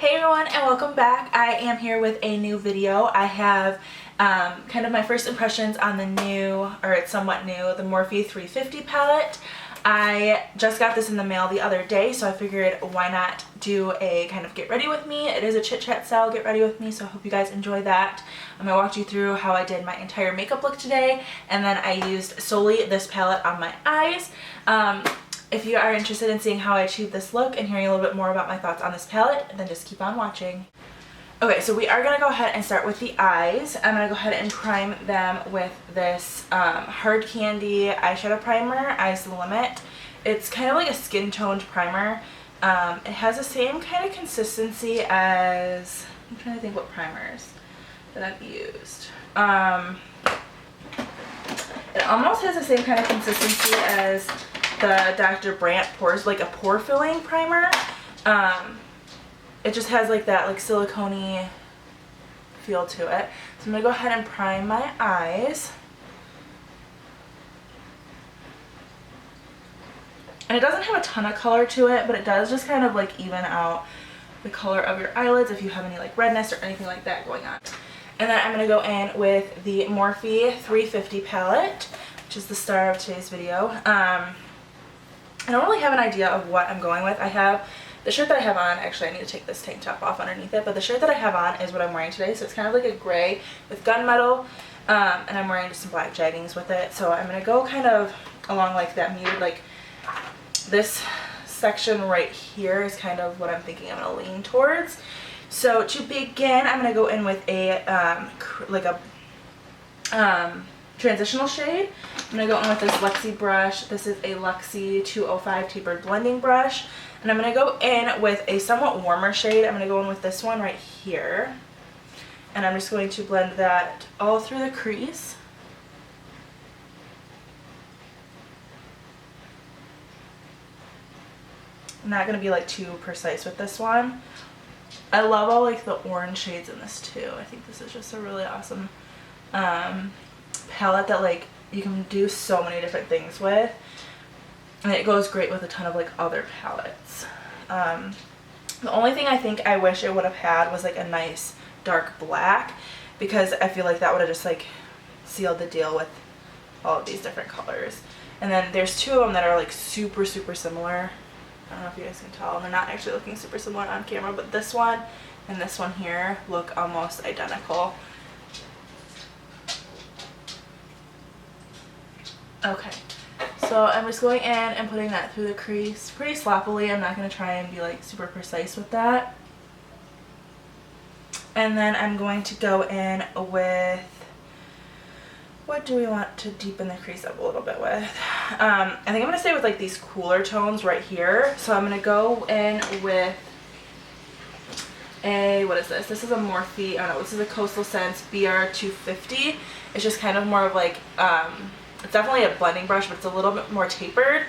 Hey everyone, and welcome back. I am here with a new video. I have kind of my first impressions on the new, or it's somewhat new, the Morphe 350 palette. I just got this in the mail the other day, so I figured why not do a kind of get ready with me. It is a chit chat style get ready with me, so I hope you guys enjoy that. I'm going to walk you through how I did my entire makeup look today, and then I used solely this palette on my eyes. If you are interested in seeing how I achieved this look and hearing a little bit more about my thoughts on this palette, then just keep on watching. Okay, so we are going to go ahead and start with the eyes. I'm going to go ahead and prime them with this Hard Candy eyeshadow primer, Eyes Limit. It's kind of like a skin toned primer. It has the same kind of consistency as, I'm trying to think what primers that I've used. It almost has the same kind of consistency as the Dr. Brandt pores, like a pore filling primer. It just has like that like silicone-y feel to it. So I'm going to go ahead and prime my eyes. And it doesn't have a ton of color to it, but it does just kind of like even out the color of your eyelids if you have any like redness or anything like that going on. And then I'm going to go in with the Morphe 350 palette, which is the star of today's video. I don't really have an idea of what I'm going with. I have the shirt that I have on, actually I need to take this tank top off underneath it, but the shirt that I have on is what I'm wearing today, so it's kind of like a gray with gunmetal, and I'm wearing just some black jeggings with it. So I'm going to go kind of along like that muted, like this section right here is kind of what I'm thinking I'm going to lean towards. So to begin, I'm going to go in with a transitional shade. I'm going to go in with this Luxie brush. This is a Luxie 205 tapered blending brush. And I'm going to go in with a somewhat warmer shade. I'm going to go in with this one right here. And I'm just going to blend that all through the crease. I'm not going to be like too precise with this one. I love all like the orange shades in this too. I think this is just a really awesome palette that like you can do so many different things with, and it goes great with a ton of like other palettes. The only thing I think I wish it would have had was like a nice dark black, because I feel like that would have just like sealed the deal with all of these different colors. And then there's two of them that are like super similar. I don't know if you guys can tell, and they're not actually looking super similar on camera, but this one and this one here look almost identical. Okay, so I'm just going in and putting that through the crease pretty sloppily. I'm not going to try and be like super precise with that. And then I'm going to go in with, what do we want to deepen the crease up a little bit with? I think I'm going to stay with like these cooler tones right here. So I'm going to go in with a, what is this? This is a Morphe, oh no, this is a Coastal Scents BR250. It's just kind of more of like, it's definitely a blending brush, but it's a little bit more tapered,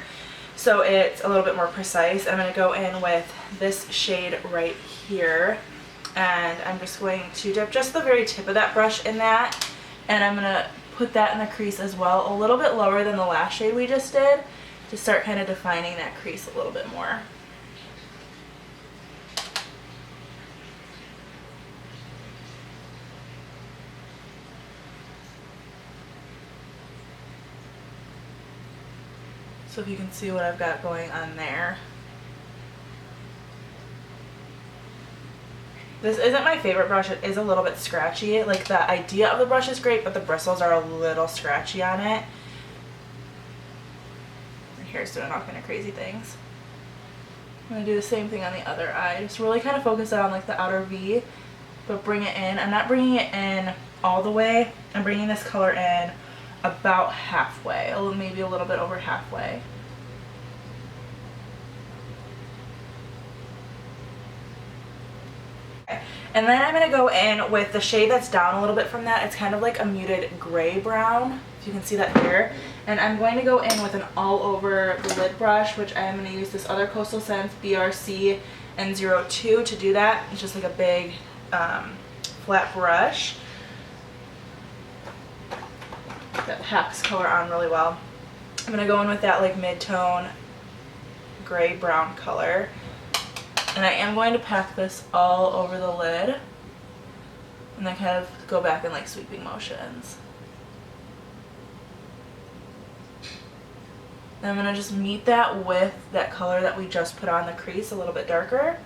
so it's a little bit more precise. I'm going to go in with this shade right here, and I'm just going to dip just the very tip of that brush in that, and I'm going to put that in the crease as well, a little bit lower than the last shade we just did, to start kind of defining that crease a little bit more. So if you can see what I've got going on there. This isn't my favorite brush. It is a little bit scratchy. Like the idea of the brush is great, but the bristles are a little scratchy on it. My hair's doing all kind of crazy things. I'm going to do the same thing on the other eye. Just really kind of focus on like the outer V, but bring it in. I'm not bringing it in all the way. I'm bringing this color in about halfway, maybe a little bit over halfway. And then I'm going to go in with the shade that's down a little bit from that. It's kind of like a muted gray brown, if you can see that here. And I'm going to go in with an all over the lid brush, which I'm going to use this other Coastal Scents BRC N02 to do that. It's just like a big flat brush that packs color on really well. I'm going to go in with that like mid-tone gray brown color. And I am going to pack this all over the lid and then kind of go back in like sweeping motions. And I'm going to just meet that with that color that we just put on the crease a little bit darker.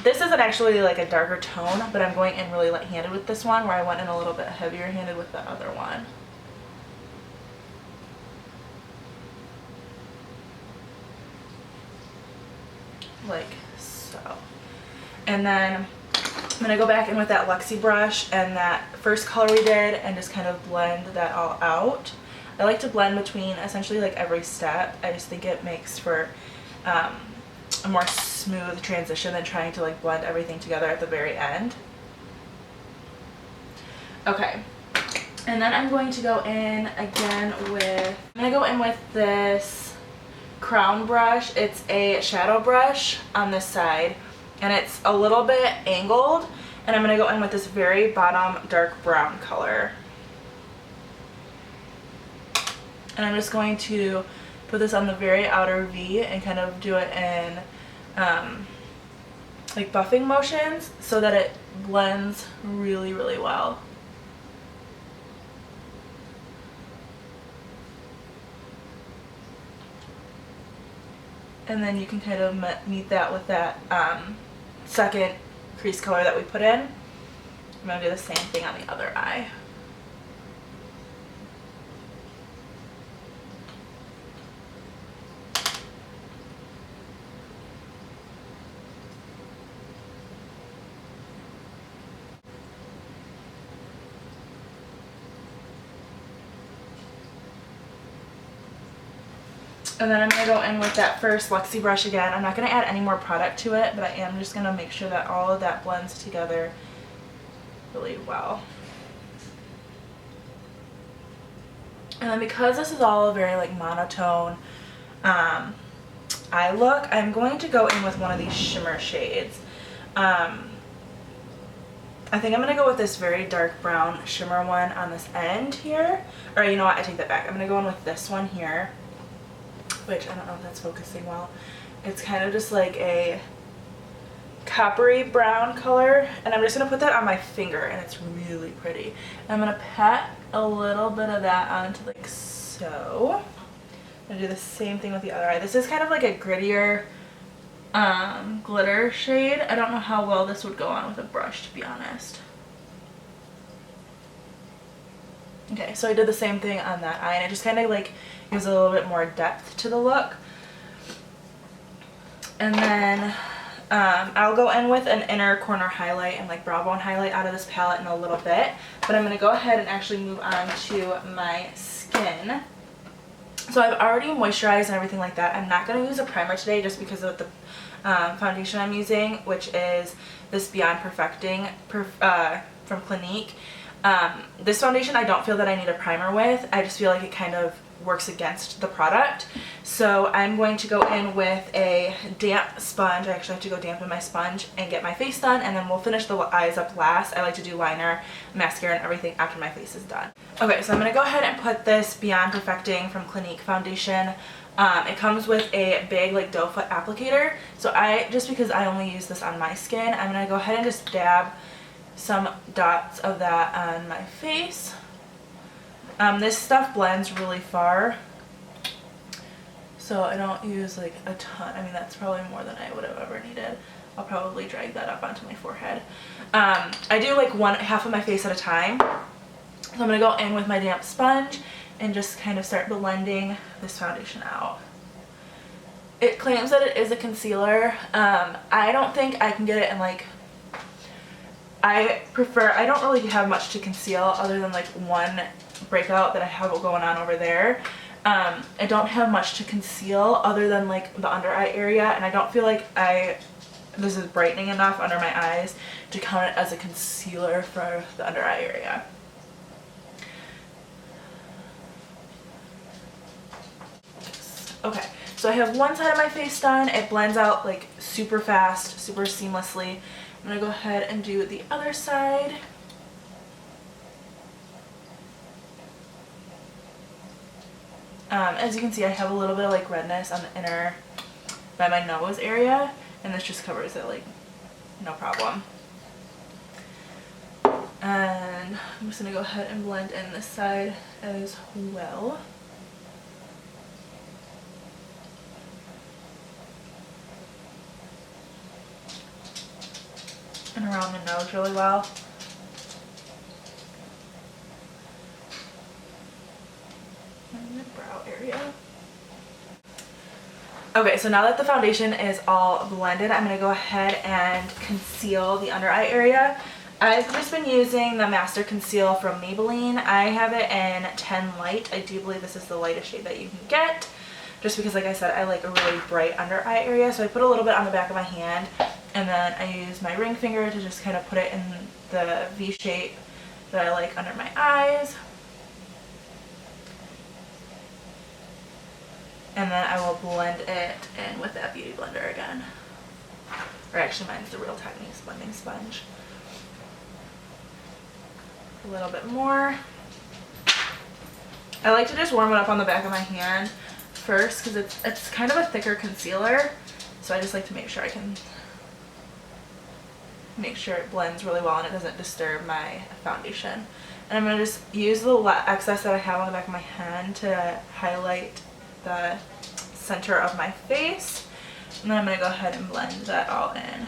This isn't actually like a darker tone, but I'm going in really light-handed with this one, where I went in a little bit heavier-handed with the other one. Like so. And then I'm going to go back in with that Luxie brush and that first color we did and just kind of blend that all out. I like to blend between essentially like every step. I just think it makes for a more smooth transition than trying to like blend everything together at the very end. Okay, and then I'm going to go in again with, I'm going to go in with this crown brush. It's a shadow brush on this side and it's a little bit angled, and I'm going to go in with this very bottom dark brown color. And I'm just going to put this on the very outer V and kind of do it in like buffing motions so that it blends really, really well. And then you can kind of meet that with that second crease color that we put in. I'm going to do the same thing on the other eye. And then I'm going to go in with that first Luxie brush again. I'm not going to add any more product to it, but I am just going to make sure that all of that blends together really well. And then because this is all a very like monotone eye look, I'm going to go in with one of these shimmer shades. I think I'm going to go with this very dark brown shimmer one on this end here. Or you know what, I take that back. I'm going to go in with this one here, which I don't know if that's focusing well. It's kind of just like a coppery brown color, and I'm just going to put that on my finger, and it's really pretty. I'm going to pat a little bit of that onto like so. I'm going to do the same thing with the other eye. This is kind of like a grittier glitter shade. I don't know how well this would go on with a brush, to be honest. Okay, so I did the same thing on that eye, and it just kind of like gives a little bit more depth to the look. And then I'll go in with an inner corner highlight and like brow bone highlight out of this palette in a little bit, but I'm going to go ahead and actually move on to my skin. So I've already moisturized and everything like that. I'm not going to use a primer today just because of the foundation I'm using, which is this Beyond Perfecting from Clinique. This foundation I don't feel that I need a primer with. I just feel like it kind of works against the product. So I'm going to go in with a damp sponge. I actually have to go dampen my sponge and get my face done, and then we'll finish the eyes up last. I like to do liner, mascara, and everything after my face is done. Okay, so I'm going to go ahead and put this Beyond Perfecting from Clinique foundation. It comes with a big like doe foot applicator. So just because I only use this on my skin, I'm going to go ahead and just dab some dots of that on my face. This stuff blends really far, so I don't use like a ton. I mean, that's probably more than I would have ever needed. I'll probably drag that up onto my forehead. I do like half of my face at a time. So I'm going to go in with my damp sponge and just kind of start blending this foundation out. It claims that it is a concealer. I don't think I can get it in like, I don't really have much to conceal other than like one breakout that I have going on over there. I don't have much to conceal other than like the under eye area, and I don't feel like this is brightening enough under my eyes to count it as a concealer for the under eye area. Okay, so I have one side of my face done. It blends out like super fast, super seamlessly. I'm going to go ahead and do the other side. As you can see, I have a little bit of like redness on the inner, by my nose area, and this just covers it like no problem. And I'm just going to go ahead and blend in this side as well. And around the nose really well. And the brow area. Okay, so now that the foundation is all blended, I'm going to go ahead and conceal the under eye area. I've just been using the Master Conceal from Maybelline. I have it in 10 Light. I do believe this is the lightest shade that you can get, just because, like I said, I like a really bright under eye area. So I put a little bit on the back of my hand, and then I use my ring finger to just kind of put it in the V shape that I like under my eyes. And then I will blend it in with that beauty blender again. Or actually, mine's the Real Techniques blending sponge. A little bit more. I like to just warm it up on the back of my hand first because it's kind of a thicker concealer, so I just like to make sure I can make sure it blends really well and it doesn't disturb my foundation. And I'm going to just use the excess that I have on the back of my hand to highlight the center of my face, and then I'm going to go ahead and blend that all in.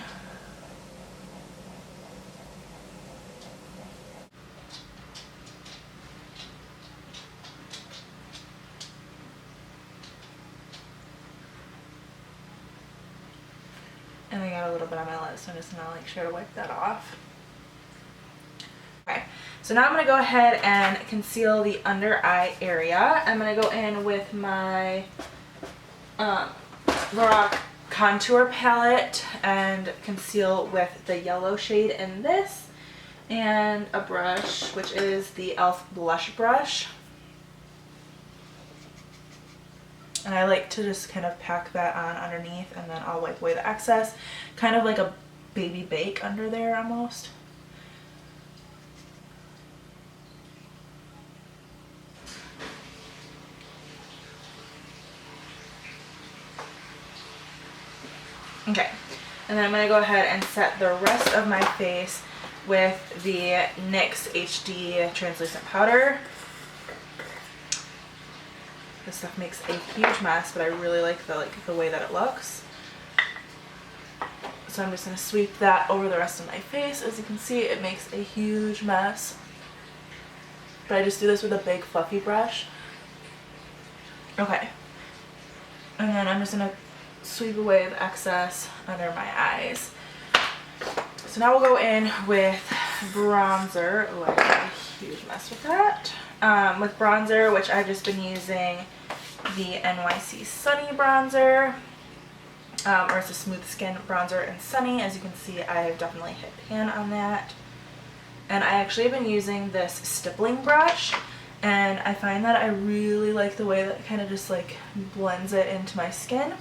And I got a little bit on my lips, so I'm just going to make sure to wipe that off. Okay, so now I'm going to go ahead and conceal the under eye area. I'm going to go in with my Lorac contour palette and conceal with the yellow shade in this, and a brush, which is the e.l.f. blush brush. And I like to just kind of pack that on underneath, and then I'll wipe away the excess. Kind of like a baby bake under there almost. Okay, and then I'm going to go ahead and set the rest of my face with the NYX HD translucent powder. This stuff makes a huge mess, but I really like the way that it looks. So I'm just going to sweep that over the rest of my face. As you can see, it makes a huge mess. But I just do this with a big fluffy brush. Okay. And then I'm just going to sweep away the excess under my eyes. So now we'll go in with bronzer. Oh, I got a huge mess with that. With bronzer, which I've just been using the NYC Sunny bronzer, or it's a smooth skin bronzer in Sunny. As you can see, I've definitely hit pan on that. And I actually have been using this stippling brush, and I find that I really like the way that it kind of just like blends it into my skin.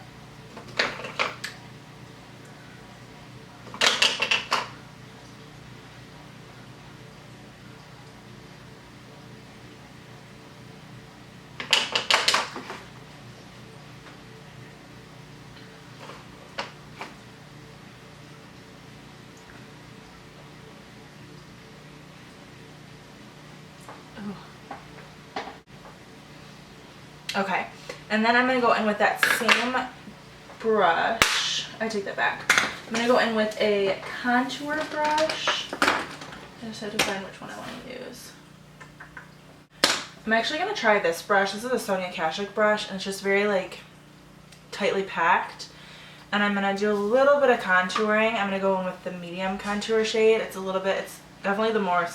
Okay, and then I'm going to go in with that same brush. I take that back. I'm going to go in with a contour brush. I just have to find which one I want to use. I'm actually going to try this brush. This is a Sonia Kashuk brush, and it's just very like tightly packed. And I'm going to do a little bit of contouring. I'm going to go in with the medium contour shade. It's definitely the more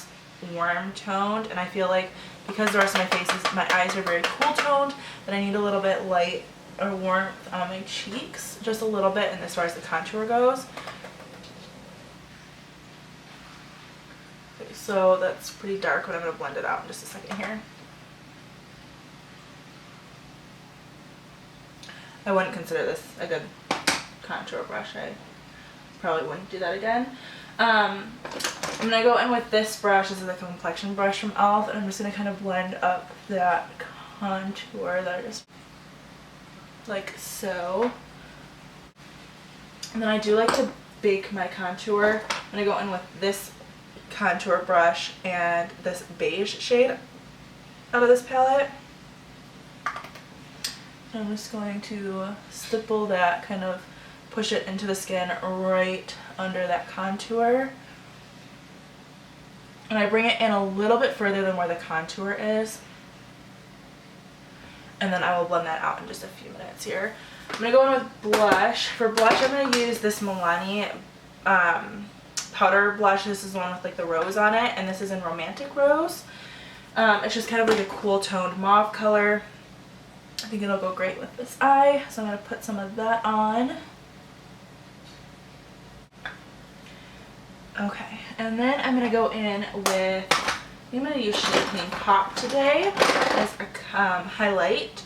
warm toned, and I feel like because the rest of my eyes are very cool toned, that I need a little bit light or warmth on my cheeks, just a little bit, and as far as the contour goes. Okay, so that's pretty dark, but I'm going to blend it out in just a second here. I wouldn't consider this a good contour brush. I probably wouldn't do that again. I'm going to go in with this brush. This is a complexion brush from e.l.f. and I'm just going to kind of blend up that contour that I just like so. And then I do like to bake my contour. I'm going to go in with this contour brush and this beige shade out of this palette. I'm just going to stipple that, kind of push it into the skin right under that contour. And I bring it in a little bit further than where the contour is. And then I will blend that out in just a few minutes here. I'm going to go in with blush. For blush, I'm going to use this Milani powder blush. This is the one with like the rose on it, and this is in Romantic Rose. It's just kind of like a cool toned mauve color. I think it'll go great with this eye, so I'm going to put some of that on. Okay, and then I'm going to go in with, I'm going to use Champagne Pop today as a highlight.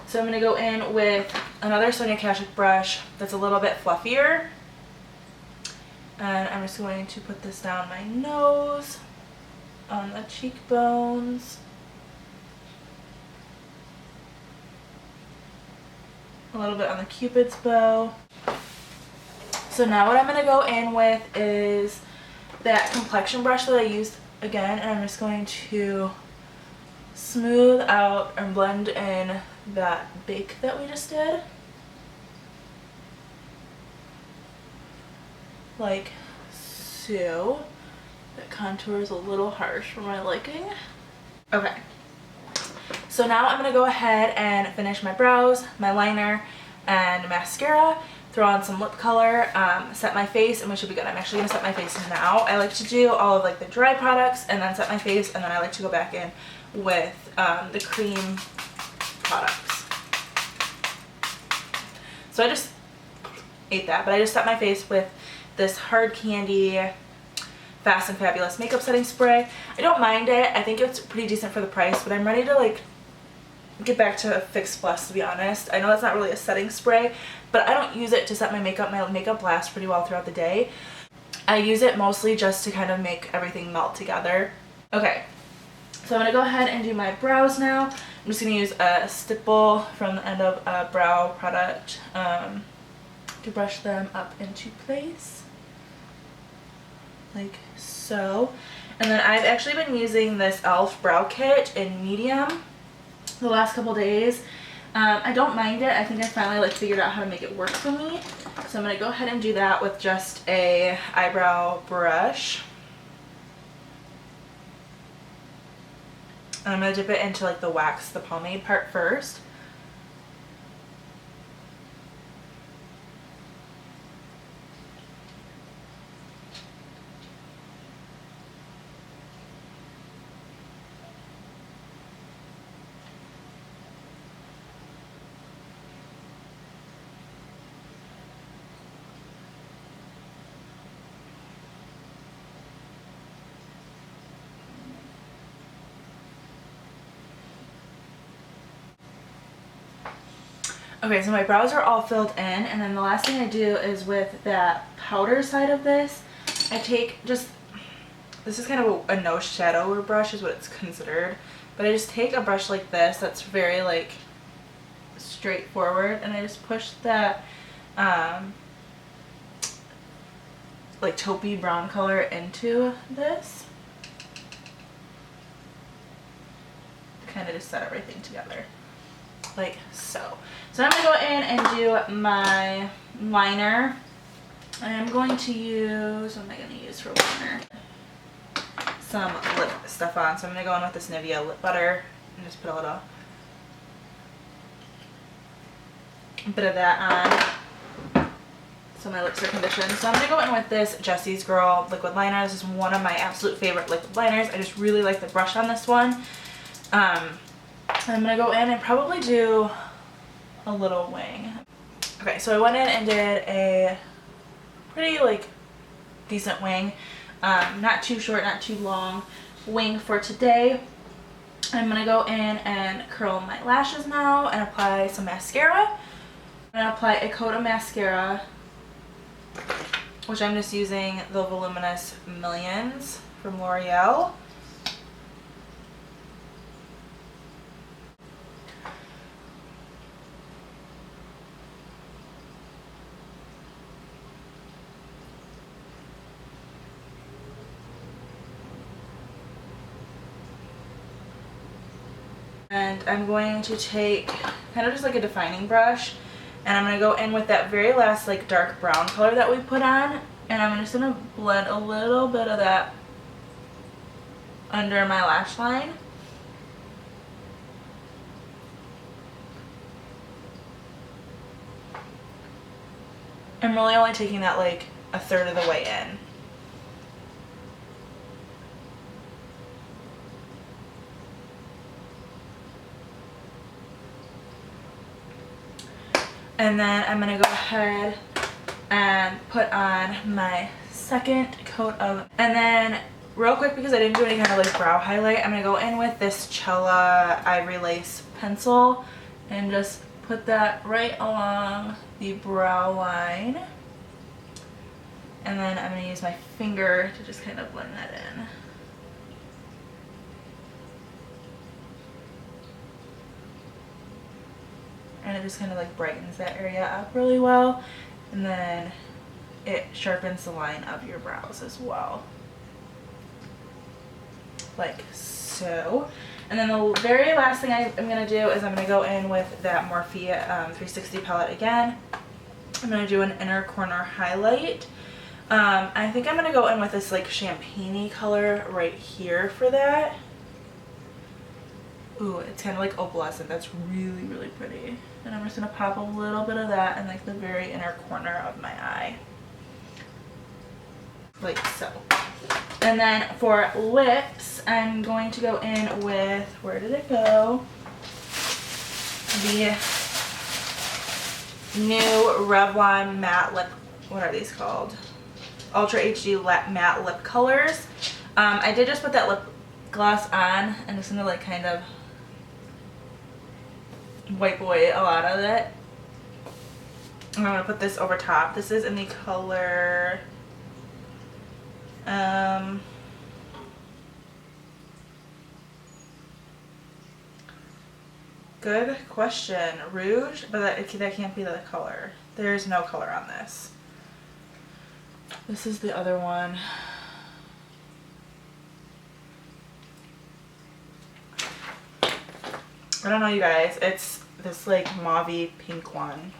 So I'm going to go in with another Sonia Kashuk brush that's a little bit fluffier. And I'm just going to put this down my nose, on the cheekbones, a little bit on the Cupid's bow. So now what I'm going to go in with is that complexion brush that I used again, and I'm just going to smooth out and blend in that bake that we just did. Like so. That contour is a little harsh for my liking. Okay. So now I'm going to go ahead and finish my brows, my liner, and mascara. Throw on some lip color, set my face, and we should be good. I'm actually going to set my face now. I like to do all of like the dry products and then set my face, and then I like to go back in with the cream products. So I just ate that, but I just set my face with this Hard Candy Fast and Fabulous makeup setting spray. I don't mind it. I think it's pretty decent for the price, but I'm ready to like get back to a Fix Plus, to be honest. I know that's not really a setting spray, but I don't use it to set my makeup. My makeup lasts pretty well throughout the day. I use it mostly just to kind of make everything melt together. Okay, so I'm going to go ahead and do my brows now. I'm just going to use a stipple from the end of a brow product to brush them up into place, like so. And then I've actually been using this e.l.f. brow kit in medium the last couple days. I don't mind it. I think I finally like figured out how to make it work for me. So I'm going to go ahead and do that with just a eyebrow brush. And I'm going to dip it into like the wax, the pomade part first. Okay, so my brows are all filled in, and then the last thing I do is with that powder side of this, I take just, this is kind of a no shadow brush is what it's considered, but I just take a brush like this that's very like straightforward, and I just push that like taupey brown color into this, kind of just set everything together like so. So I'm going to go in and do my liner. I'm going to use, what am I going to use for liner? Some lip stuff on. So I'm going to go in with this Nivea lip butter and just put a little bit of that on so my lips are conditioned. So I'm going to go in with this Jessie's Girl liquid liner. This is one of my absolute favorite liquid liners. I just really like the brush on this one. I'm going to go in and probably do a little wing. Okay, so I went in and did a pretty like decent wing, not too short, not too long wing for today. I'm gonna go in and curl my lashes now and apply some mascara. I'm gonna apply a coat of mascara, which I'm just using the Voluminous Millions from L'Oreal. And I'm going to take kind of just like a defining brush, and I'm going to go in with that very last like dark brown color that we put on, and I'm just going to blend a little bit of that under my lash line. I'm really only taking that like a third of the way in. And then I'm going to go ahead and put on my second coat of, and then real quick, because I didn't do any kind of like brow highlight, I'm going to go in with this Cella Ivory Lace pencil and just put that right along the brow line. And then I'm going to use my finger to just kind of blend that in. And it just kind of like brightens that area up really well, and then it sharpens the line of your brows as well, like so. And then the very last thing I'm going to do is I'm going to go in with that Morphe 360 palette again. I'm going to do an inner corner highlight. I think I'm going to go in with this like champagne-y color right here for that. Ooh, it's kind of like opalescent. That's really, really pretty. And I'm just going to pop a little bit of that in like the very inner corner of my eye. Like so. And then for lips, I'm going to go in with, where did it go? The new Revlon matte lip, what are these called? Ultra HD matte lip colors. I did just put that lip gloss on. I'm just going to like kind of wipe away a lot of it. I'm going to put this over top. This is in the color good question. Rouge? But that can't be the color. There's no color on this. This is the other one. I don't know, you guys. It's this like mauve-y pink one.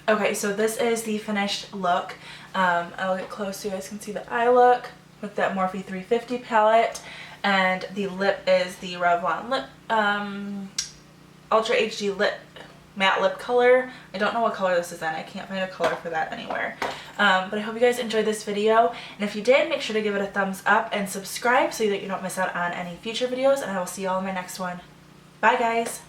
Okay, so this is the finished look. I'll get close so you guys can see the eye look with that Morphe 350 palette. And the lip is the Revlon lip, Ultra HD lip matte lip color. I don't know what color this is in. I can't find a color for that anywhere. But I hope you guys enjoyed this video. And if you did, make sure to give it a thumbs up and subscribe so that you don't miss out on any future videos. And I will see you all in my next one. Bye, guys.